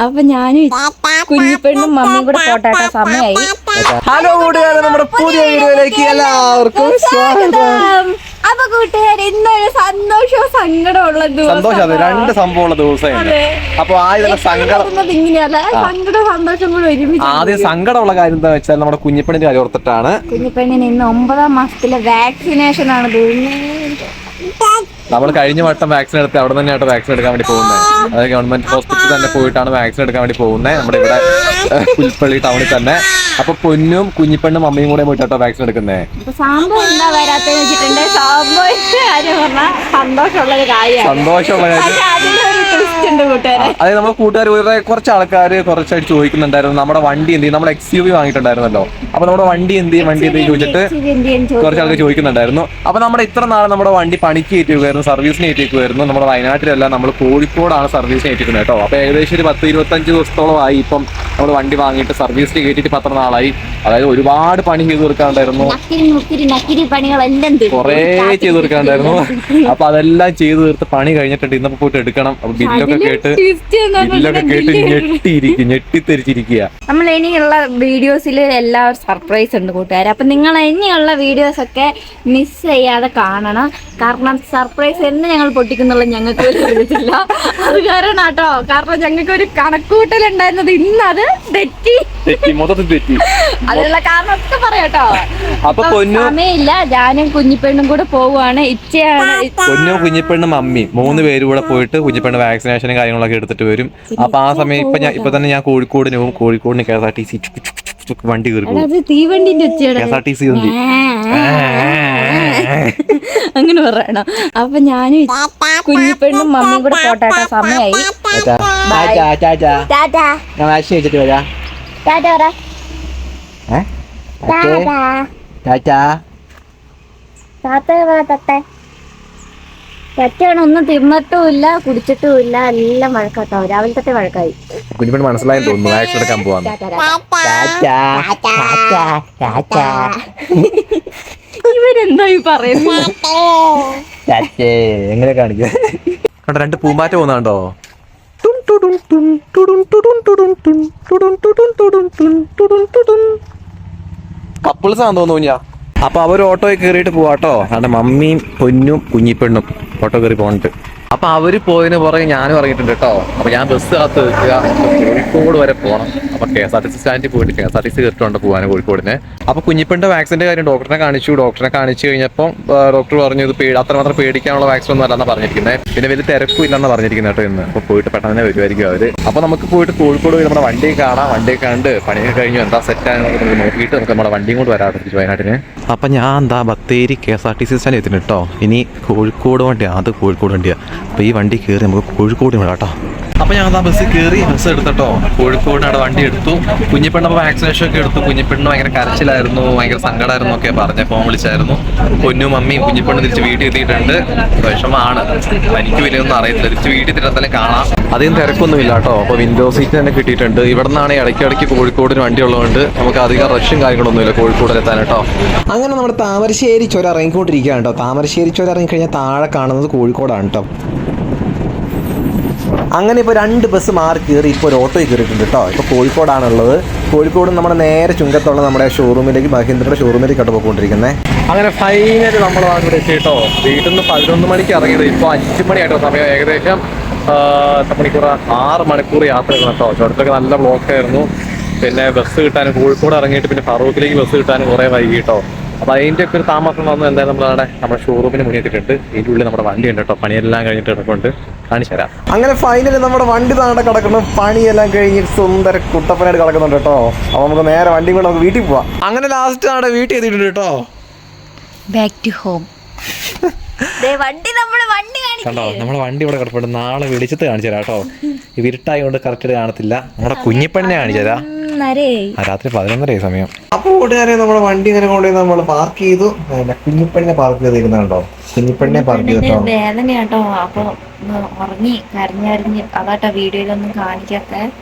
അപ്പൊ ഞാനും കുഞ്ഞിപ്പെണ്ണും മമ്മിയും കൂടെ പോട്ടാട്ടോ, സമയമായി. ഹലോ കൂട്ടുകാരെ, നമ്മുടെ പുതിയ വീഡിയോയിലേക്ക് എല്ലാവർക്കും സ്വാഗതം. അപ്പൊ കൂട്ടുകാർ, ഇന്നൊരു സന്തോഷവും സങ്കടമുള്ള സന്തോഷം, രണ്ട് സംഭവമുള്ള ദിവസമാണ്. അപ്പൊ ആദ്യം ഇങ്ങനെയല്ല, സങ്കടവും സന്തോഷം കൂടെ ഒരുമിച്ച്. ആദ്യം സങ്കടമുള്ള കാര്യം എന്താ വെച്ചാൽ നമ്മുടെ കുഞ്ഞിപ്പെണ്ണിന്റെ കാര്യം ഓർത്തിട്ടാണ്. കുഞ്ഞിപ്പെണ്ണിന് ഇന്ന് 9ാം മാസത്തിലെ വാക്സിനേഷൻ ആണ്. നമ്മൾ കഴിഞ്ഞ വട്ടം വാക്സിൻ എടുത്ത് അവിടെ തന്നെയായിട്ട് വാക്സിൻ എടുക്കാൻ വേണ്ടി പോകുന്നത്. അതായത് ഗവൺമെന്റ് ഹോസ്പിറ്റലിൽ തന്നെ പോയിട്ടാണ് വാക്സിൻ എടുക്കാൻ വേണ്ടി പോകുന്നത്, നമ്മുടെ ഇവിടെ പുൽപ്പള്ളി ടൗണിൽ തന്നെ. അപ്പൊ പൊന്നും കുഞ്ഞിപ്പെണ്ണും മമ്മിയും കൂടെ പോയിട്ടോ വാക്സിൻ എടുക്കുന്നത്. സംഭവം എന്താ വരാത്തെന്ന് വെച്ചിട്ടുണ്ട്, സംഭവിച്ച കാര്യം പറഞ്ഞാൽ സന്തോഷമുള്ള കാര്യം. അതായത് നമ്മുടെ കൂട്ടുകാർ കുറച്ച് ആൾക്കാർ കുറച്ചായിട്ട് ചോദിക്കുന്നുണ്ടായിരുന്നു, നമ്മുടെ വണ്ടി എന്ത് ചെയ്യും, നമ്മുടെ XUV വാങ്ങിയിട്ടുണ്ടായിരുന്നല്ലോ. അപ്പൊ നമ്മുടെ വണ്ടി എന്ത് ചെയ്യും ചോദിച്ചിട്ട് കുറച്ച് ആൾക്കാർ ചോദിക്കുന്നുണ്ടായിരുന്നു. അപ്പൊ നമ്മുടെ ഇത്ര നാളെ നമ്മുടെ വണ്ടി പണിക്ക് കയറ്റിക്കുമായിരുന്നു, സർവീസിന് കയറ്റിക്കുമായിരുന്നു. നമ്മുടെ വയനാട്ടിലല്ല, നമ്മൾ കോഴിക്കോടാണ് സർവീസിന് കയറ്റിക്കുന്നത് കേട്ടോ. അപ്പൊ ഏകദേശം ഒരു 10-25 ദിവസത്തോളമായി ഇപ്പം നമ്മൾ വണ്ടി വാങ്ങിയിട്ട് സർവീസിന് കയറ്റിയിട്ട് 10 നാളായി. അതായത് ഒരുപാട് പണി ചെയ്ത് തീർക്കാണ്ടായിരുന്നു, കുറേ ചെയ്ത് തീർക്കാണ്ടായിരുന്നു. അപ്പൊ അതെല്ലാം ചെയ്ത് തീർത്ത് പണി കഴിഞ്ഞിട്ടുണ്ട്. ഇന്നപ്പോ പോയിട്ട് എടുക്കണം. അപ്പൊ ബില്ലൊക്കെ കേട്ട് ഞെട്ടിത്തെരിച്ചിരിക്കുക. നമ്മൾ ഇനിയുള്ള വീഡിയോസിൽ എല്ലാവരും സർപ്രൈസ് ഉണ്ട് കൂട്ടുകാർ. അപ്പൊ നിങ്ങൾ ഇനിയുള്ള വീഡിയോസ് ഒക്കെ മിസ് ചെയ്യാതെ കാണണം. കാരണം സർപ്രൈസ് എന്ന് ഞങ്ങൾ പൊട്ടിക്കുന്നുള്ള ഞങ്ങൾക്ക് അറിയത്തില്ല. അത് കാരണം കേട്ടോ, കാരണം ഞങ്ങൾക്ക് ഒരു കണക്കൂട്ടൽ ഉണ്ടായിരുന്നത് ഇന്ന് അത് തെറ്റി. അതിനുള്ള കാരണം ഒക്കെ പറയാട്ടോ. അപ്പൊ സമയമില്ല, ഞാനും കുഞ്ഞിപ്പെണ്ണും കൂടെ പോവുകയാണ്. ഇച്ചയാണ് പൊന്നും കുഞ്ഞിപ്പെണ്ണും മമ്മി 3 പേര് കൂടെ പോയിട്ട് കുഞ്ഞിപ്പെണ്ണ് വാക്സിനേഷനും കാര്യങ്ങളൊക്കെ എടുത്തിട്ട് വരും. അപ്പൊ ആ സമയം ഇപ്പൊ തന്നെ ഞാൻ കോഴിക്കോടിന് പോകും. കോഴിക്കോടിന് KSRTC വണ്ടി കയറി, തീവണ്ടിന്റെ KSRTC വണ്ടി അങ്ങനെ പറയണം. അപ്പൊ ഞാനും കുഞ്ഞിപ്പെണ്ണും മമ്മിയും കൂടെ പോട്ടാട്ടോ, സമയമായി. ഒന്നും തിന്നിട്ടുമില്ല കുടിച്ചിട്ടുമില്ല, എല്ലാം വഴക്കാട്ടോ. രാവിലെ തൊട്ടേ വഴക്കായി. കുഞ്ഞിപ്പെണ്ണ് മനസ്സിലായി തോന്നുന്നു വാക്സിൻ എടുക്കാൻ പോവാന്ന്. ഇവരെന്താ ഈ പറയുന്നത്? എങ്ങനെ കാണിക്ക കണ്ടോ, 2 പൂമ്പാറ്റ പോകുന്നുണ്ടോ? കപ്പിൾസ് ആണെന്ന് തോന്നുന്നു. അപ്പൊ അവർ ഓട്ടോയിൽ കയറിയിട്ട് പോവാട്ടോ. അവിടെ മമ്മിയും പൊന്നും കുഞ്ഞിപ്പെണ്ണും ഓട്ടോ കയറി പോകണ്ട്. അപ്പൊ അവര് പോയതിന് പുറകെ ഞാനും ഇറങ്ങിയിട്ടുണ്ട് കേട്ടോ. അപ്പൊ ഞാൻ ബസ് കാത്ത് നിൽക്കുക, കോഴിക്കോട് വരെ പോകണം. അപ്പൊ KSRTC സ്റ്റാൻഡിൽ പോയിട്ട് KSRTC കയറിട്ടുണ്ട് പോകാൻ കോഴിക്കോടിന്. അപ്പൊ കുഞ്ഞിപ്പെണ്ണ വാക്സിന്റെ കാര്യം ഡോക്ടറെ കാണിച്ചു കഴിഞ്ഞപ്പോൾ ഡോക്ടർ പറഞ്ഞു ഇത് അത്രമാത്രം പേടിക്കാനുള്ള വാക്സിൻ ഒന്നും അല്ലെന്നാണ് പറഞ്ഞിരിക്കുന്നത്. പിന്നെ വലിയ തിരക്കും ഇല്ലെന്നാണ് പറഞ്ഞിരിക്കുന്നത് കേട്ടോ ഇന്ന്. അപ്പൊ പോയിട്ട് പെട്ടെന്ന് തന്നെ വരുമായിരിക്കും അവര്. അപ്പൊ നമുക്ക് പോയിട്ട് കോഴിക്കോട് പോയി നമ്മുടെ വണ്ടിയെ കാണാം. വണ്ടിയെ കണ്ട് പണിയൊക്കെ കഴിഞ്ഞു എന്താ സെറ്റാണ് നോക്കിയിട്ട് നമുക്ക് നമ്മുടെ വണ്ടിയും കൊണ്ട് വരാതിരിച്ചു വയനാട്ടിന്. അപ്പൊ ഞാൻ എന്താ ബത്തേരി KSRTC സ്റ്റാൻഡിൽ എത്തിന് കേട്ടോ. ഇനി കോഴിക്കോട് വണ്ടിയാണ്, അത് കോഴിക്കോട് വണ്ടിയാണ്. അപ്പൊ ഈ വണ്ടി കയറി നമുക്ക് കോഴിക്കോട് വിടാം കേട്ടോ. അപ്പൊ ഞാൻ എന്താ ബസ് കയറി, ബസ് എടുത്തട്ടോ. കോഴിക്കോടിനവിടെ വണ്ടി എടുത്തു. കുഞ്ഞിപ്പെണ്ണ വാക്സിനേഷൻ ഒക്കെ എടുത്തു. കുഞ്ഞിപ്പെണ്ണ് ഭയങ്കര കരച്ചിലായിരുന്നു, ഭയങ്കര സങ്കടമായിരുന്നു ഒക്കെ പറഞ്ഞ ഫോൺ വിളിച്ചായിരുന്നു. പൊന്നും മമ്മിയും കുഞ്ഞിപ്പെണ്ണ് തിരിച്ച് വീട്ടിൽ എത്തിയിട്ടുണ്ട്. വിഷമമാണ്, എനിക്ക് വലിയൊന്നും അറിയത്തില്ല. തിരിച്ച് വീട്ടിൽ തിരത്തന്നെ കാണാം. അധികം തിരക്കൊന്നുമില്ല കേട്ടോ. അപ്പൊ വിൻഡോ സീറ്റ് തന്നെ കിട്ടിയിട്ടുണ്ട്. ഇവിടെ നിന്നാണ് ഇടയ്ക്കിടയ്ക്ക് കോഴിക്കോടിന് വണ്ടി ഉള്ളതുകൊണ്ട് നമുക്ക് അധികം റഷും കാര്യങ്ങളൊന്നുമില്ല കോഴിക്കോടിലെത്താൻ കേട്ടോ. അങ്ങനെ നമ്മുടെ താമരശ്ശേരി ചുരം ഇറങ്ങിക്കൊണ്ടിരിക്കുകയാണ് കേട്ടോ. താമരശ്ശേരി ചുരം ഇറങ്ങിക്കഴിഞ്ഞാൽ താഴെ കാണുന്നത് കോഴിക്കോടാണ് കേട്ടോ. അങ്ങനെ ഇപ്പോൾ 2 ബസ് മാറി കയറി ഇപ്പോൾ ഒരു ഓട്ടോയിൽ കയറിയിട്ടുണ്ട് കേട്ടോ. ഇപ്പോൾ കോഴിക്കോടാണുള്ളത്. കോഴിക്കോട് നമ്മുടെ നേരെ ചുങ്കത്തുള്ള നമ്മുടെ ഷോറൂമിലേക്ക്, മഹീന്ദ്രയുടെ ഷോറൂമിലേക്കാണ് പോയിക്കൊണ്ടിരിക്കുന്നത്. അങ്ങനെ ഫൈനലി നമ്മൾ ഇവിടെ എത്തിയിട്ടോ. വീട്ടിൽ നിന്ന് 11 മണിക്ക് ഇറങ്ങിയത്, ഇപ്പോൾ 5 മണിയായിട്ടോ സമയം. ഏകദേശം 6 മണിക്കൂർ യാത്ര ചെയ്യണം കേട്ടോ. ചുരത്തൊക്കെ നല്ല ബ്ലോക്കായിരുന്നു. പിന്നെ ബസ് കിട്ടാനും കോഴിക്കോട് ഇറങ്ങിയിട്ട് പിന്നെ ഫറൂഖിലേക്ക് ബസ് കിട്ടാനും കുറേ വൈകി കേട്ടോ. അപ്പൊ അതിന്റെ ഒക്കെ ഒരു താമസം വന്നു. എന്തായാലും നമ്മുടെ ഷോറൂമിന് മുന്നിൽ എത്തിയിട്ടുണ്ട്. ഇതിൻ്റെ ഉള്ളിൽ നമ്മുടെ വണ്ടി ഉണ്ട് കേട്ടോ. പണിയെല്ലാം കഴിഞ്ഞിട്ട് കിടക്കൊണ്ട് കാണിച്ചു തരാം. അങ്ങനെ ഫൈനലി നമ്മുടെ വണ്ടി താഴെ കിടക്കുന്നു. പണിയെല്ലാം കഴിഞ്ഞിട്ട് സുന്ദര കുട്ടപ്പനായിട്ട് കിടക്കുന്നുണ്ട് കേട്ടോ. അപ്പൊ നമുക്ക് നേരെ വണ്ടി കൊണ്ട് നമുക്ക് വീട്ടിൽ പോവാം. അങ്ങനെ ലാസ്റ്റ് നമ്മുടെ വീട്ടിൽ എത്തിയിട്ടുണ്ട് കേട്ടോ. Back to home. കണ്ടോ, നമ്മുടെ വണ്ടി ഇവിടെ കിടപ്പുണ്ട്. നാളെ വെളിച്ചത്ത് കാണിച്ചു തരാം കേട്ടോ. ഈ ഇരുട്ടായതുകൊണ്ട് കറക്റ്റ് കാണത്തില്ല. നമ്മുടെ കുഞ്ഞിപ്പെണ്ണിനെ കാണിച്ചു തരാം. രാത്രി 11:30 സമയം. അപ്പോൾ കൂട്ടുകാരെ നമ്മുടെ വണ്ടി ഇങ്ങനെ കൊണ്ടുപോയി നമ്മൾ പാർക്ക് ചെയ്തു. കുഞ്ഞിപ്പെണ്ണിനെ പാർക്ക് ചെയ്തിരുന്നുണ്ടോ? കുഞ്ഞിപ്പെണ്ണിനെ പാർക്ക് ചെയ്തോ. വേദനയാട്ടോ. അപ്പൊ ഉറങ്ങി കരഞ്ഞറിഞ്ഞ് അതാട്ടോ വീഡിയോയിലൊന്നും കാണിക്കാത്ത.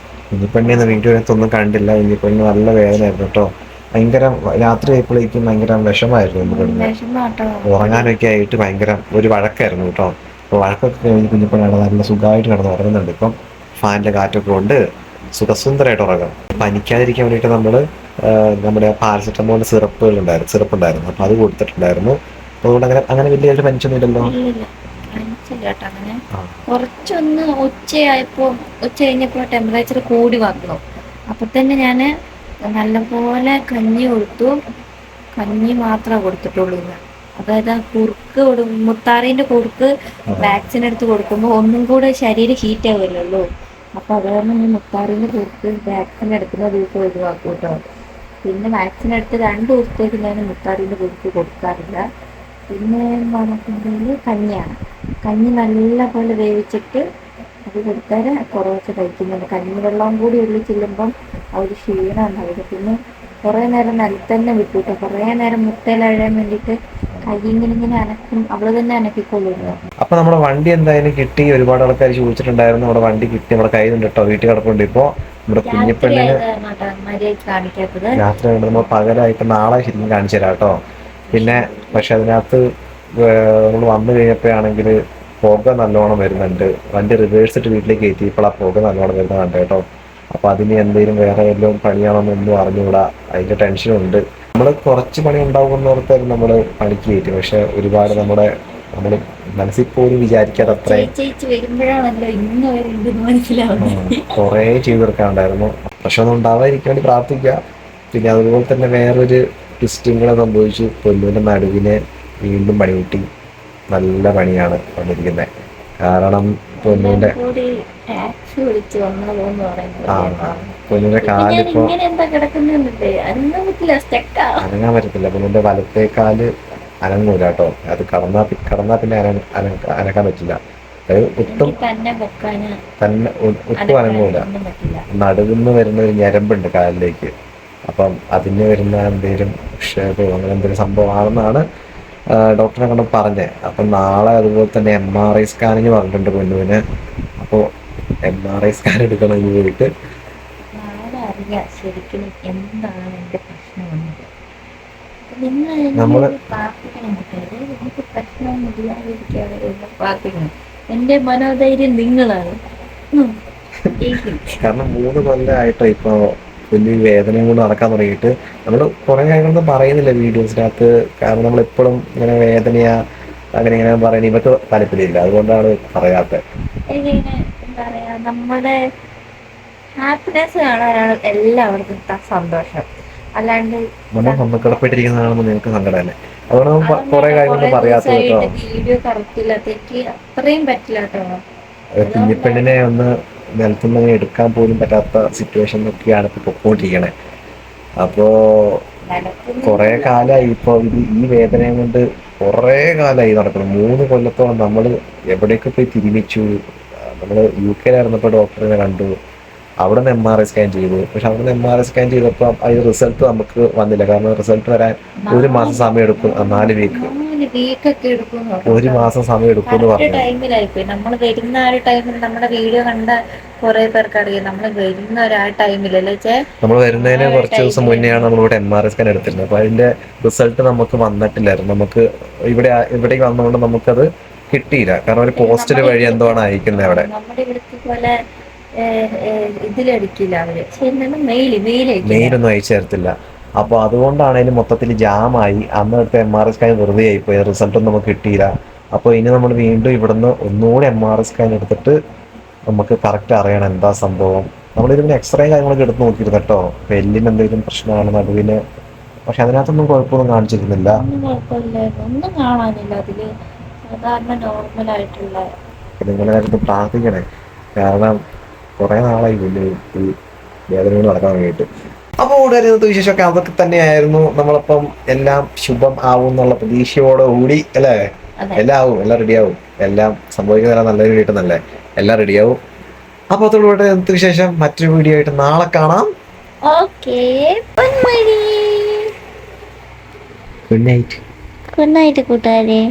കുഞ്ഞിപ്പെണ്ണിന്ന് വീഡിയോയിലൊന്നും കണ്ടില്ല. കുഞ്ഞിപ്പെണ്ണിന് നല്ല വേദനയായിരുന്നു കേട്ടോ. ഭയങ്കര രാത്രി ആയപ്പോഴേക്കും ഭയങ്കര വിഷമായിരുന്നു. നമുക്ക് ഉറങ്ങാനൊക്കെ ആയിട്ട് ഭയങ്കര ഒരു വഴക്കായിരുന്നു കേട്ടോ. അപ്പോൾ വഴക്കൊക്കെ കഴിഞ്ഞ് കുഞ്ഞിപ്പെണ്ണാണ് നല്ല സുഖമായിട്ട് കിടന്ന് ഉറങ്ങുന്നുണ്ട്. ഇപ്പം ഫാനിന്റെ കാറ്റൊക്കെ കൊണ്ട് സുഖസുന്ദരമായിട്ട് ഉറങ്ങാം. പനിക്കാതിരിക്കാൻ വേണ്ടിയിട്ട് നമ്മൾ നമ്മുടെ പാരസെറ്റമോൾ സിറപ്പ് ഉണ്ടായിരുന്നു, അപ്പോൾ അത് കൊടുത്തിട്ടുണ്ടായിരുന്നു. അതുകൊണ്ട് അങ്ങനെ അങ്ങനെ വലിയതായിട്ട് പനിച്ചൊന്നുമില്ലല്ലോ. ഇല്ലില്ല, കാണിച്ചില്ല കേട്ടോ. അങ്ങനെ കുറച്ചൊന്ന് ഉച്ച കഴിഞ്ഞപ്പോൾ ടെമ്പറേച്ചർ കൂടി വന്നു. അപ്പൊ തന്നെ ഞാൻ നല്ലപോലെ കഞ്ഞി കൊടുത്തു. കഞ്ഞി മാത്രമേ കൊടുത്തിട്ടുള്ളൂ ഇന്ന്. അതായത് ആ മുത്താറിന്റെ കുറുക്ക് വാക്സിൻ എടുത്ത് കൊടുക്കുമ്പോൾ ഒന്നും കൂടെ ശരീരം ഹീറ്റ് ആവില്ലല്ലോ. അപ്പൊ അത് കാരണം ഈ മുത്താറിന്റെ കുറുക്ക് വാക്സിൻ എടുക്കുന്ന ദിവസം ഒഴിവാക്കും കേട്ടോ. പിന്നെ വാക്സിൻ എടുത്ത് 2 ദിവസത്തേക്ക് ഞാൻ മുത്താറിന്റെ കുറുക്ക് കൊടുക്കാറില്ല. പിന്നെ നമുക്കുണ്ടെങ്കിൽ കഞ്ഞിയാണ്. കഞ്ഞി നല്ലപോലെ വേവിച്ചിട്ട് അത് കൊടുത്താൽ കുറവൊക്കെ കഴിക്കുന്നുണ്ട്. കഞ്ഞി വെള്ളം കൂടി ഉള്ളിൽ ചെല്ലുമ്പം ആ ഒരു ക്ഷീണം ഉണ്ടാവില്ല. പിന്നെ കുറേ നേരം നിലത്ത് തന്നെ വിട്ടുട്ടോ. കുറേ നേരം മുട്ടയിലഴയാൻ വേണ്ടിയിട്ട് കൈ ഇങ്ങനെ അനക്കും, അവള് തന്നെ അനക്കിക്കൊള്ളുന്നു. അപ്പൊ നമ്മുടെ വണ്ടി എന്തായാലും കിട്ടി. ഒരുപാട് ആൾക്കാർ ചോദിച്ചിട്ടുണ്ടായിരുന്നു. നമ്മുടെ വണ്ടി കിട്ടി, നമ്മുടെ കയ്യിലുണ്ട് കേട്ടോ, വീട്ടിൽ കിടപ്പുണ്ട്. ഇപ്പോ നമ്മുടെ കുഞ്ഞിപ്പെണ്ണിന് കാണിക്കാത്തത് രാത്രി വേണ്ട, നമ്മൾ പകലായിട്ട് നാളെ ശരിക്കും കാണിച്ചു തരാം കേട്ടോ. പിന്നെ പക്ഷെ അതിനകത്ത് നമ്മൾ വന്നു കഴിഞ്ഞപ്പോഴാണെങ്കിൽ പുക നല്ലോണം വരുന്നുണ്ട്. വണ്ടി റിവേഴ്സ് ഇട്ട് വീട്ടിലേക്ക് കയറ്റി, ഇപ്പോൾ ആ പുക നല്ലോണം വരുന്നുണ്ട് കേട്ടോ. അപ്പൊ അതിന് എന്തെങ്കിലും വേറെ വല്ലതും പണിയാണോന്നൊന്നും അറിഞ്ഞുകൂടാ, അതിന്റെ ടെൻഷനുണ്ട്. നമ്മൾ കുറച്ച് പണി ഉണ്ടാവുമെന്ന് ഓർത്തായിരുന്നു നമ്മൾ പണിക്ക് കയറ്റി. പക്ഷെ ഒരുപാട് നമ്മൾ മനസ്സിൽ പോലും വിചാരിക്കാതെ അത്രയും കുറേ ചെയ്തു തീർക്കാനുണ്ടായിരുന്നു. പ്രശ്നമൊന്നും ഉണ്ടാവാതിരിക്കാൻ വേണ്ടി പ്രാർത്ഥിക്കുക. പിന്നെ അതുപോലെ തന്നെ വേറൊരു ട്വിസ്റ്റും കൂടെ സംഭവിച്ചു. പൊന്നുവിന്റെ നടുവിനെ വീണ്ടും പണി കിട്ടി. നല്ല പണിയാണ് വന്നിരിക്കുന്നത്. കാരണം പൊന്നുവിന്റെ പൊന്നുവിന്റെ കാലിപ്പോ അനങ്ങാൻ പറ്റത്തില്ല. പൊന്നുവിന്റെ വലത്തെ കാല് അനങ്ങൂല കേട്ടോ. അത് കടന്നാ പിന്നെ അനക്കാൻ പറ്റില്ല. അതായത് ഒട്ടും അനങ്ങൂല. നടുവിന്ന് വരുന്ന ഒരു ഞരമ്പുണ്ട് കാലിലേക്ക്. അപ്പം അതിന് വരുന്ന എന്തെങ്കിലും ക്ഷേപോ അങ്ങനെ എന്തെങ്കിലും സംഭവമാണെന്നാണ് ഡോക്ടറെ കൊണ്ട് പറഞ്ഞത്. അപ്പം നാളെ അതുപോലെ തന്നെ MRI സ്കാനിങ് പറഞ്ഞിട്ടുണ്ട് പൊന്നുവിന്. അപ്പോൾ MRI സ്കാൻ എടുക്കണം പോയിട്ട്. ശരിക്കും എന്താണ് എന്റെ പ്രശ്നം? നമ്മള് എന്റെ മനോധൈര്യം നിങ്ങളാണ്. കാരണം 3 കൊല്ലമായിട്ടോ ഇപ്പൊ വലിയ വേദനയും കൊണ്ട് നടക്കാൻ തുടങ്ങിയിട്ട്. നമ്മൾ കുറെ കാര്യങ്ങളൊന്നും പറയുന്നില്ല വീഡിയോസിനകത്ത്. കാരണം നമ്മൾ എപ്പോഴും ഇങ്ങനെ വേദനയാ അങ്ങനെ ഇങ്ങനെ പറയുന്നത് ഇവർക്ക് താല്പര്യമില്ല, അതുകൊണ്ടാണ് പറയാത്തത്. എന്താ പറയാ, നമ്മുടെ ഹാപ്പിനെസ് കാണാനാണ് എല്ലാവർക്കും സന്തോഷം. അല്ലാണ്ട് നമ്മൾ സമ്മർദ്ദപ്പെട്ടിരിക്കുന്നതാണെന്ന് നിങ്ങൾക്ക് സങ്കടമല്ലേ. അതുകൊണ്ട് കുറെ കാര്യങ്ങളൊന്നും പറയാത്തത് കേട്ടോ. വീഡിയോ കറക്റ്റില്ലാത്തേക്ക് അത്രയും പറ്റില്ല കേട്ടോ. കുഞ്ഞിപ്പെണ്ണിനെ ഒന്ന് നിലത്തുനിന്ന് എടുക്കാൻ പോലും പറ്റാത്ത സിറ്റുവേഷനൊക്കെയാണ് ഇപ്പൊ പൊക്കോണ്ടിരിക്കണേ. അപ്പോ കുറെ കാലമായി ഇപ്പൊ ഈ വേദനയും കൊണ്ട് കുറെ കാലമായി നടക്കണം. 3 കൊല്ലത്തോളം നമ്മൾ എവിടെയൊക്കെ പോയി തിരിമിച്ചു. നമ്മൾ UK ആയിരുന്നപ്പോ ഡോക്ടറിനെ കണ്ടു. അവിടെ നിന്ന് MRI സ്കാൻ ചെയ്തു. പക്ഷെ അവിടെ നിന്ന് MRI സ്കാൻ ചെയ്തപ്പോൾ അതിന് റിസൾട്ട് നമുക്ക് വന്നില്ല. കാരണം റിസൾട്ട് വരാൻ 1 മാസം സമയം എടുക്കും. 4 വീക്ക് 1 മാസം സമയം എടുക്കും എന്ന് പറഞ്ഞു. ടൈമിലായിപ്പോയി നമ്മൾ വരുന്ന ആ ഒരു ടൈമിൽ നമ്മുടെ വീഡിയോ കണ്ട കുറെ പേർക്ക് അറിയാം. നമ്മൾ വരുന്ന ഒരു ആ ടൈമിലല്ലേ, നമ്മൾ വരുന്നതിന് കുറച്ച് ദിവസം മുന്നെയാണ് നമ്മളിവിടെ MRI സ്കാൻ എടുത്തിരുന്നത്. അപ്പൊ അതിന്റെ റിസൾട്ട് നമുക്ക് വന്നിട്ടില്ലായിരുന്നു. നമുക്ക് ഇവിടേക്ക് വന്നതുകൊണ്ട് നമുക്കത് കിട്ടിയില്ല. കാരണം ഒരു പോസ്റ്റൽ വഴി എന്തോ ആണ് അയക്കുന്നത് അവിടെ. നമ്മുടെ ഇവിടുത്തെ പോലെ ഇതിലടിക്കില്ല അവര്. മെയിലൊന്നും അയച്ചു തരത്തില്ല. അപ്പൊ അതുകൊണ്ടാണ് അതിന് മൊത്തത്തിൽ ജാമായി. അന്ന് എടുത്ത MRI സ്കാൻ വെറുതെ ആയിപ്പോയി. റിസൾട്ടൊന്നും നമുക്ക് കിട്ടിയില്ല. അപ്പൊ ഇനി നമ്മൾ വീണ്ടും ഇവിടുന്ന് ഒന്നുകൂടെ MRI സ്കാൻ എടുത്തിട്ട് നമുക്ക് കറക്റ്റ് അറിയണം എന്താ സംഭവം. നമ്മളിതിന് എക്സ്റേ കാര്യങ്ങളൊക്കെ എടുത്ത് നോക്കിയിരുന്നു കേട്ടോ. എല്ലിന് എന്തെങ്കിലും പ്രശ്നമാണ് നടുവിന്. പക്ഷെ അതിനകത്തൊന്നും കുഴപ്പമൊന്നും കാണിച്ചിരുന്നില്ല. ഒന്നും കാണാനില്ല അതില്. സാധാരണ നോർമൽ ആയിട്ടുള്ള. നിങ്ങളുടെ കാര്യത്തിൽ പ്രാർത്ഥിക്കണേ. കാരണം കുറെ നാളായി ഈ വേദനകൾ നടക്കാൻ വേണ്ടിയിട്ട്. അപ്പോൾ കൂടുതൽ ഇന്നത്തെ വിശേഷമൊക്കെ അതൊക്കെ തന്നെയായിരുന്നു. നമ്മളപ്പം എല്ലാം ശുഭം ആവും എന്നുള്ള പ്രതീക്ഷയോടെ കൂടി അല്ലേ. എല്ലാം ആവും, എല്ലാം റെഡിയാവും. എല്ലാം സംഭവിക്കുന്നതെല്ലാം നല്ലൊരു വീട്ടുന്നല്ലേ, എല്ലാം റെഡിയാവും. അപ്പോൾ അതോടുകൂടെ ഇന്നത്തെ വിശേഷം മറ്റൊരു വീഡിയോ ആയിട്ട് നാളെ കാണാം. Good night. ഗുഡ് നൈറ്റ് കൂട്ടുകാരെ.